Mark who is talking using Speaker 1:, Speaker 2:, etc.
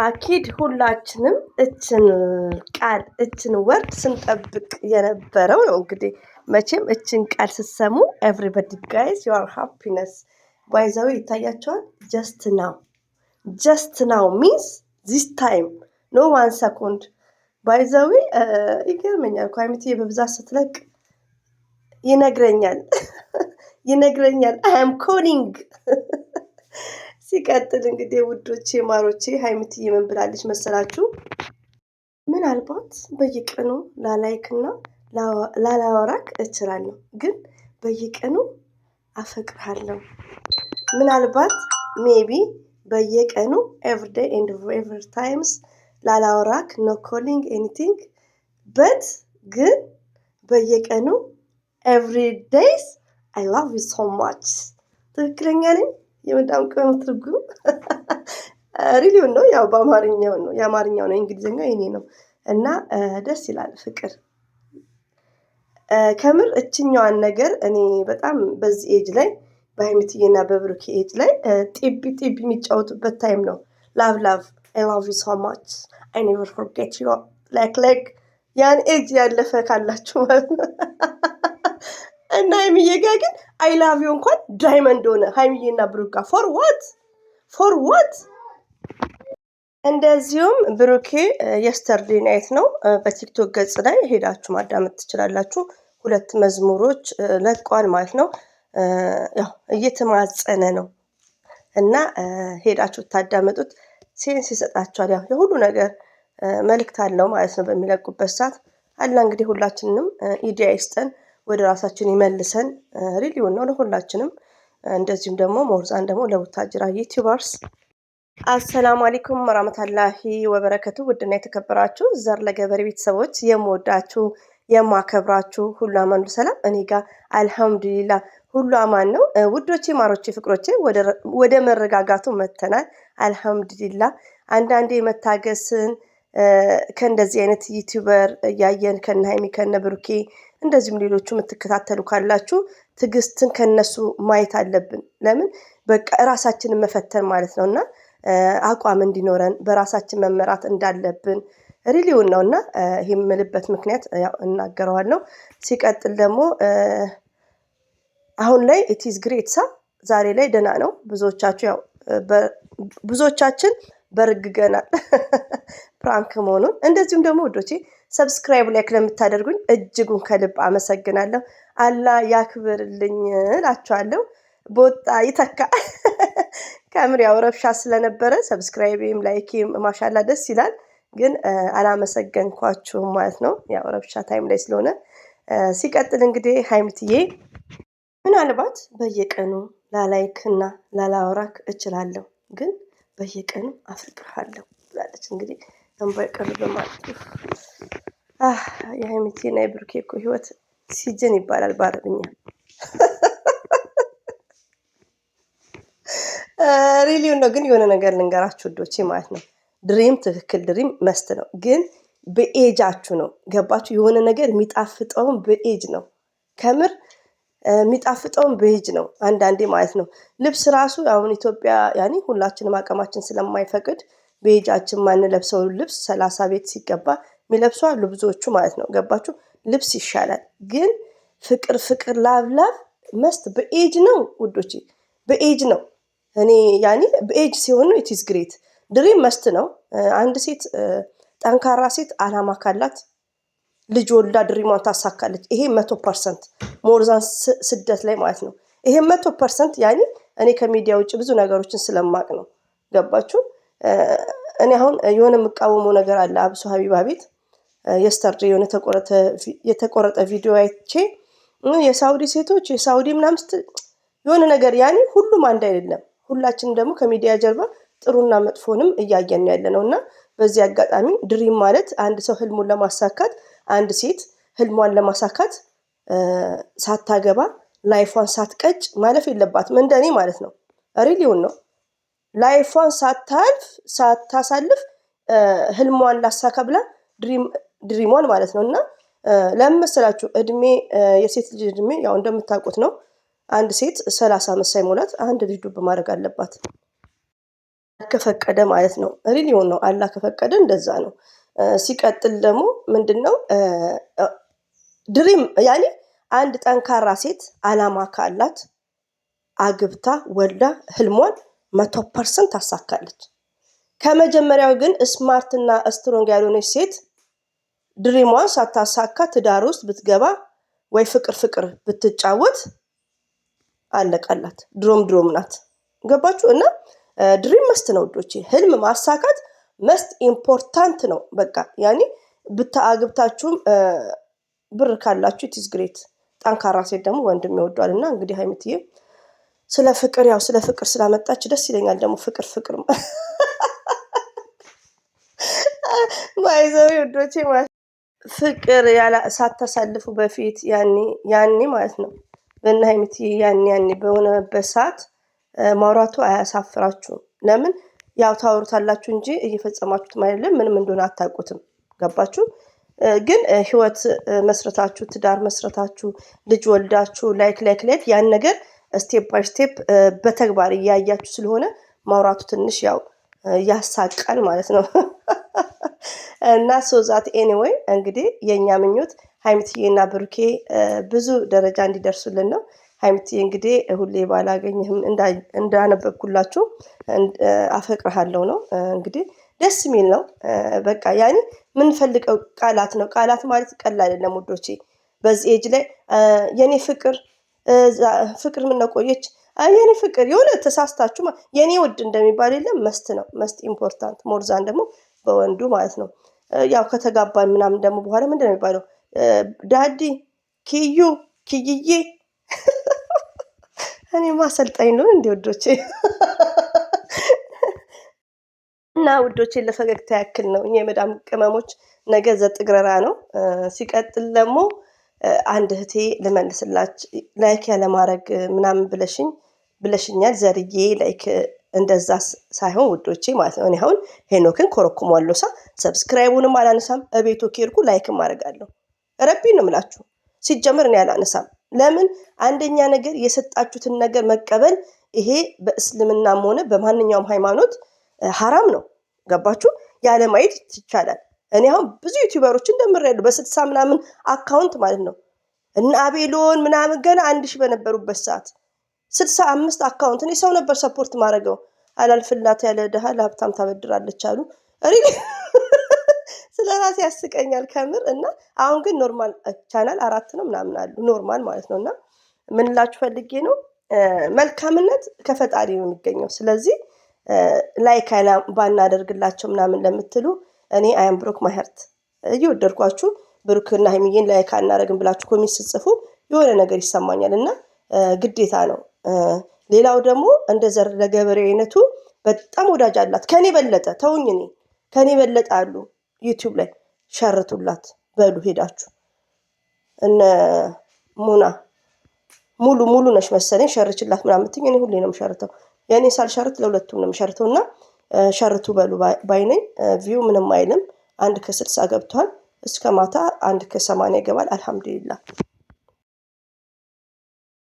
Speaker 1: አኪድ ሁላችንም እችን ቃል እችን ወርድ ስንጠብቅ የነበረው ነው። እንግዲህ መቼም እችን ቃል ስትሰሙ ኤቭሪባዲ ጋይስ ዩ አር ሃፒነስ ባይዛዊ ይታያቸዋል። ጀስት ናው ሚንስ ዚስ ታይም ኖ ዋን ሰኮንድ ባይዛዊ ይገርመኛል። ኳሚቴ በብዛት ስትለቅ ይነግረኛል አይ አም ኮሊንግ ሲቀጥል እንግዲህ ውዶቼ ማሮቼ ሀይሚትዬ ምን ብላለች መሰላችሁ? ምናልባት በየቀኑ ላላይክና ላላወራክ እችላለሁ፣ ግን በየቀኑ አፈቅርሃለሁ። ምናልባት ሜቢ በየቀኑ ኤቭሪዴይ ኤንድ ኤቭሪ ታይምስ ላላወራክ ኖ ኮሊንግ ኤኒቲንግ በት ግን በየቀኑ ኤቭሪ ዴይስ አይ ላቭ ዩ ሶ ማች። ትክክለኛ ነኝ? የመዳም ቅመም ትርጉም ሪሊውን ነው። ያው በአማርኛው ነው፣ የአማርኛው ነው፣ የእንግሊዝኛው የኔ ነው። እና ደስ ይላል ፍቅር ከምር። እችኛዋን ነገር እኔ በጣም በዚህ ኤጅ ላይ በሀይሚትዬና በብሩኬ ኤጅ ላይ ጢቢ የሚጫወቱበት ታይም ነው። ላቭ አይ ላቭ ዩ ሶ ማች አይ ኔቨር ፎርጌት ዩ ላይክ ያን ኤጅ ያለፈ ካላችሁ ማለት ነው። እና ሀይሚዬ ጋ ግን አይ ላቭ ዩ እንኳን ዳይመንድ ሆነ ሀይሚዬና ብሩክ ጋር ፎር ዋት። እንደዚሁም ብሩኬ የስተርዴ ናይት ነው በቲክቶክ ገጽ ላይ ሄዳችሁ ማዳመጥ ትችላላችሁ። 2 መዝሙሮች ለቋል ማለት ነው። ያው እየተማጸነ ነው እና ሄዳችሁ ታዳመጡት። ሴንስ ይሰጣችኋል። ያው የሁሉ ነገር መልእክት አለው ማለት ነው በሚለቁበት ሰዓት። አላ እንግዲህ ሁላችንንም ኢዲያ ይስጠን፣ ወደ ራሳችን ይመልሰን። ሪሊውን ነው ለሁላችንም። እንደዚሁም ደግሞ ሞርዛን ደግሞ ለቡታጅራ ዩቲዩበርስ አሰላሙ አለይኩም ወራህመቱላሂ ወበረከቱ። ውድና የተከበራችሁ ዘር ለገበሬ ቤተሰቦች የምወዳችሁ የማከብራችሁ ሁሉ አማን ሰላም፣ እኔ ጋር አልሐምዱሊላ ሁሉ አማን ነው። ውዶቼ ማሮቼ ፍቅሮቼ ወደ መረጋጋቱ መተናል። አልሐምዱሊላ አንዳንዴ መታገስን ከእንደዚህ አይነት ዩቲዩበር እያየን ከነ ሀይሚ ከነ ብሩኬ እንደዚሁም ሌሎቹ የምትከታተሉ ካላችሁ ትዕግስትን ከነሱ ማየት አለብን። ለምን በቃ ራሳችንን መፈተን ማለት ነውና አቋም እንዲኖረን በራሳችን መመራት እንዳለብን ሪሊውን ነውና ይሄ የምልበት ምክንያት ያው እናገረዋለሁ። ሲቀጥል ደግሞ አሁን ላይ ኢትስ ግሬት ዛሬ ላይ ደህና ነው። ብዙዎቻችን በርግገናል ፕራንክ መሆኑን። እንደዚሁም ደግሞ ውዶቼ ሰብስክራይብ ላይክ ለምታደርጉኝ እጅጉን ከልብ አመሰግናለሁ። አላህ ያክብርልኝ እላችኋለሁ። ቦጣ ይተካ ከምር ያው ረብሻ ስለነበረ ሰብስክራይብም ላይክም ማሻላ ደስ ይላል፣ ግን አላመሰገንኳችሁም ማለት ነው። ያው ረብሻ ታይም ላይ ስለሆነ። ሲቀጥል እንግዲህ ሀይሚትዬ ምናልባት በየቀኑ ላላይክና ላላወራክ እችላለሁ፣ ግን በየቀኑ አፈቅርሃለሁ ብላለች። እንግዲህ እንባ ይቀርብ ማለት ነው። የሀይሚትዬና የብሩኬ እኮ ህይወት ሲጅን ይባላል በአረብኛ። ሪሊውን ነው። ግን የሆነ ነገር ልንገራችሁ ውዶቼ ማለት ነው። ድሪም ትክክል ድሪም መስት ነው፣ ግን በኤጃችሁ ነው። ገባችሁ? የሆነ ነገር የሚጣፍጠውን በኤጅ ነው። ከምር የሚጣፍጠውን በኤጅ ነው አንዳንዴ ማለት ነው። ልብስ ራሱ አሁን ኢትዮጵያ ያኔ ሁላችንም አቅማችን ስለማይፈቅድ በኤጃችን ማንለብሰው ልብስ 30 ቤት ሲገባ የሚለብሱ አሉ ብዙዎቹ ማለት ነው። ገባችሁ? ልብስ ይሻላል፣ ግን ፍቅር ላቭ መስት በኤጅ ነው ውዶቼ፣ በኤጅ ነው። እኔ ያኔ በኤጅ ሲሆን ነው ኢትስ ግሬት። ድሪም መስት ነው። አንድ ሴት ጠንካራ ሴት አላማ ካላት ልጅ ወልዳ ድሪሟን ታሳካለች። ይሄ 100% ሞርዛን ስደት ላይ ማለት ነው። ይሄ 100% ያኔ እኔ ከሚዲያ ውጭ ብዙ ነገሮችን ስለማቅ ነው። ገባችሁ? እኔ አሁን የሆነ የምቃወመው ነገር አለ። አብሶ ሀቢባ ቤት የስተርዴ የሆነ የተቆረጠ ቪዲዮ አይቼ የሳውዲ ሴቶች የሳውዲ ምናምን የሆነ ነገር ያኔ ሁሉም አንድ አይደለም። ሁላችንም ደግሞ ከሚዲያ ጀርባ ጥሩና መጥፎንም እያየን ያለነው እና በዚህ አጋጣሚ ድሪም ማለት አንድ ሰው ህልሙን ለማሳካት አንድ ሴት ህልሟን ለማሳካት ሳታገባ ላይፏን ሳትቀጭ ማለፍ የለባትም እንደኔ ማለት ነው። ሪሊውን ነው። ላይፏን ሳታሳልፍ ህልሟን ላሳካ ብላ ድሪሟን ማለት ነው። እና ለምን መሰላችሁ? እድሜ የሴት ልጅ እድሜ ያው እንደምታውቁት ነው። አንድ ሴት 30 ዓመት ሳይሞላት አንድ ልጅ ዱብ ማድረግ አለባት። ከፈቀደ ማለት ነው። ሪሊዮን ነው አላህ ከፈቀደ እንደዛ ነው። ሲቀጥል ደግሞ ምንድነው ድሪም ያኔ አንድ ጠንካራ ሴት አላማ ካላት አግብታ ወልዳ ህልሟን 100% ታሳካለች። ከመጀመሪያው ግን ስማርት እና ስትሮንግ ያልሆነች ሴት ድሪሟን ሳታሳካ ትዳር ውስጥ ብትገባ ወይ ፍቅር ብትጫወት አለቀላት። ድሮም ናት። ገባችሁ? እና ድሪም መስት ነው ውዶቼ። ህልም ማሳካት መስት ኢምፖርታንት ነው። በቃ ያኔ ብታአግብታችሁም ብር ካላችሁ ኢትስ ግሬት። ጠንካራ ሴት ደግሞ ወንድም ይወዷል። እና እንግዲህ ሀይሚትዬ ስለ ፍቅር ስላመጣች ደስ ይለኛል። ደግሞ ፍቅር ማይዘው ውዶቼ ፍቅር ሳታሳልፉ በፊት ያኔ ማለት ነው በእነ ሀይሚትዬ ያኔ በሆነበት ሰዓት ማውራቱ አያሳፍራችሁም። ለምን ያው ታወሩታላችሁ እንጂ እየፈጸማችሁት አይደለም። ምንም እንደሆነ አታውቁትም። ገባችሁ? ግን ህይወት መስረታችሁ ትዳር መስረታችሁ ልጅ ወልዳችሁ ላይክ ያን ነገር ስቴፕ ባይ ስቴፕ በተግባር እያያችሁ ስለሆነ ማውራቱ ትንሽ ያው ያሳቃል ማለት ነው። እና ሶዛት ኤኒዌይ እንግዲህ የኛ ምኞት ሀይሚትዬና ብሩኬ ብዙ ደረጃ እንዲደርሱልን ነው። ሀይሚትዬ እንግዲህ ሁሌ ባላገኝህም እንዳነበብኩላችሁ አፈቅርሃለሁ ነው። እንግዲህ ደስ የሚል ነው። በቃ ያኔ የምንፈልገው ቃላት ነው። ቃላት ማለት ቀላል አይደለም ውዶቼ። በዚህ ኤጅ ላይ የኔ ፍቅር ምን ነው ቆየች፣ የኔ ፍቅር የሆነ ተሳስታችሁ የኔ ውድ እንደሚባል የለም። መስት ነው። መስት ኢምፖርታንት ሞርዛን ደግሞ በወንዱ ማለት ነው። ያው ከተጋባን ምናምን ደግሞ በኋላ ምንድነው የሚባለው? ዳዲ ኪይዬ እኔ ማሰልጣኝ ነው እንዴ ውዶቼ? እና ውዶቼ ለፈገግታ ያክል ነው። እኛ የመዳም ቅመሞች ነገ ዘጥግረራ ነው። ሲቀጥል ደግሞ አንድ እህቴ ልመልስላች ላይክ ያለማድረግ ምናምን ብለሽኛል ዘርዬ። ላይክ እንደዛ ሳይሆን ውዶቼ ማለት ነው። እኔ አሁን ሄኖክን ኮረኩሟለሁ ሰብስክራይቡንም አላነሳም። እቤቱ ኬርኩ ላይክም አደርጋለሁ። ረቢ ነው የምላችሁ። ሲጀመር እኔ አላነሳም። ለምን? አንደኛ ነገር የሰጣችሁትን ነገር መቀበል ይሄ በእስልምናም ሆነ በማንኛውም ሃይማኖት ሐራም ነው። ገባችሁ? ያለ ማየት ይቻላል። እኔ አሁን ብዙ ዩቲዩበሮች እንደምሬያለሁ በ60 ምናምን አካውንት ማለት ነው። እና አቤሎን ምናምን ገና 1000 በነበሩበት ሰዓት 65 አካውንት እኔ ሰው ነበር ሰፖርት ማድረገው። አላልፍላት ያለ ደሃ ለሀብታም ታበድራለች አሉ። ስለራሴ ያስቀኛል ከምር። እና አሁን ግን ኖርማል ቻናል 4 ነው ምናምን አሉ ኖርማል ማለት ነው። እና ምን ላችሁ ፈልጌ ነው መልካምነት ከፈጣሪ ነው የሚገኘው። ስለዚህ ላይክ ባናደርግላቸው ምናምን ለምትሉ እኔ አያም ብሩክ ማህርት እየወደድኳችሁ ብሩክና ሀይሚዬን ላይክ አናደርግም ብላችሁ ኮሜንት ስትጽፉ የሆነ ነገር ይሰማኛል እና ግዴታ ነው። ሌላው ደግሞ እንደ ዘር ለገበሬ አይነቱ በጣም ወዳጅ አላት ከኔ በለጠ። ተውኝ፣ እኔ ከኔ በለጠ አሉ ዩቲዩብ ላይ ሸርቱላት በሉ ሄዳችሁ። እነ ሙሉ ነሽ መሰለኝ ሸርችላት ምናምን ትኝ። እኔ ሁሌ ነው የምሸርተው። የኔ ሳልሸርት ለሁለቱም ነው የምሸርተው። እና ሸርቱ በሉ ባይነኝ። ቪው ምንም አይልም። 1 ከ60 ገብቷል። እስከ ማታ 1 ከ80 ይገባል። አልሐምዱሊላህ